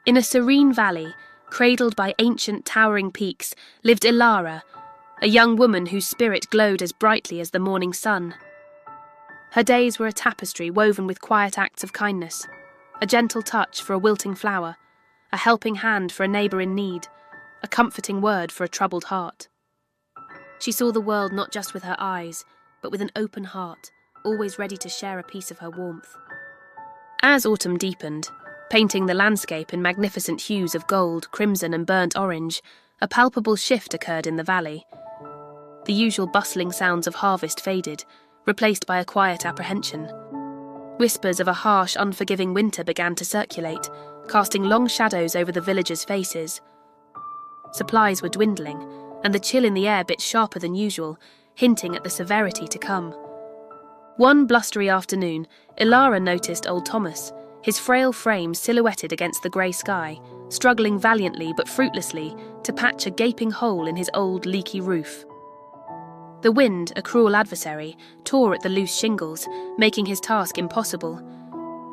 In a serene valley, cradled by ancient towering peaks, lived Elara, a young woman whose spirit glowed as brightly as the morning sun. Her days were a tapestry woven with quiet acts of kindness, a gentle touch for a wilting flower, a helping hand for a neighbour in need, a comforting word for a troubled heart. She saw the world not just with her eyes, but with an open heart, always ready to share a piece of her warmth. As autumn deepened, painting the landscape in magnificent hues of gold, crimson and burnt orange, a palpable shift occurred in the valley. The usual bustling sounds of harvest faded, replaced by a quiet apprehension. Whispers of a harsh, unforgiving winter began to circulate, casting long shadows over the villagers' faces. Supplies were dwindling, and the chill in the air bit sharper than usual, hinting at the severity to come. One blustery afternoon, Elara noticed old Thomas, his frail frame silhouetted against the grey sky, struggling valiantly but fruitlessly to patch a gaping hole in his old leaky roof. The wind, a cruel adversary, tore at the loose shingles, making his task impossible.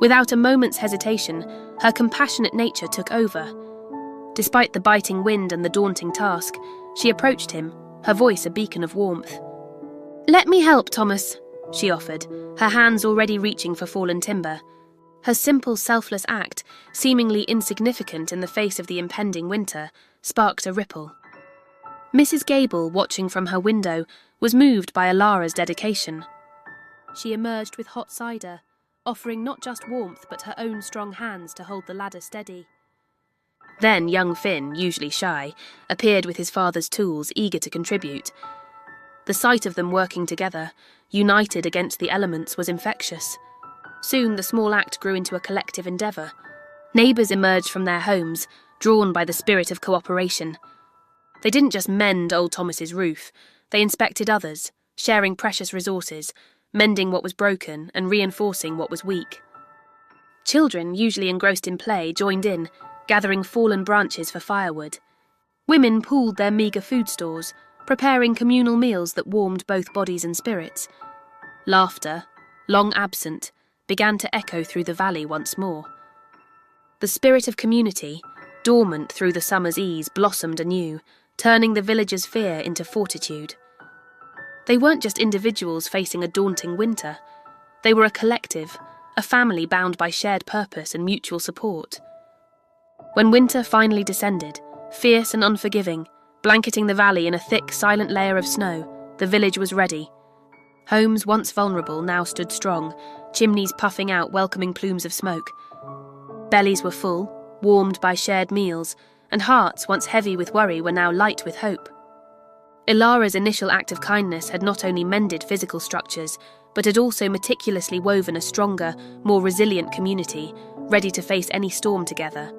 Without a moment's hesitation, her compassionate nature took over. Despite the biting wind and the daunting task, she approached him, her voice a beacon of warmth. "Let me help, Thomas," she offered, her hands already reaching for fallen timber. Her simple, selfless act, seemingly insignificant in the face of the impending winter, sparked a ripple. Mrs. Gable, watching from her window, was moved by Elara's dedication. She emerged with hot cider, offering not just warmth but her own strong hands to hold the ladder steady. Then young Finn, usually shy, appeared with his father's tools, eager to contribute. The sight of them working together, united against the elements, was infectious. Soon the small act grew into a collective endeavour. Neighbours emerged from their homes, drawn by the spirit of cooperation. They didn't just mend old Thomas's roof, they inspected others, sharing precious resources, mending what was broken and reinforcing what was weak. Children, usually engrossed in play, joined in, gathering fallen branches for firewood. Women pooled their meagre food stores, preparing communal meals that warmed both bodies and spirits. Laughter, long absent, began to echo through the valley once more. The spirit of community, dormant through the summer's ease, blossomed anew, turning the villagers' fear into fortitude. They weren't just individuals facing a daunting winter. They were a collective, a family bound by shared purpose and mutual support. When winter finally descended, fierce and unforgiving, blanketing the valley in a thick, silent layer of snow, the village was ready. Homes once vulnerable now stood strong, chimneys puffing out welcoming plumes of smoke. Bellies were full, warmed by shared meals, and hearts once heavy with worry were now light with hope. Elara's initial act of kindness had not only mended physical structures, but had also meticulously woven a stronger, more resilient community, ready to face any storm together.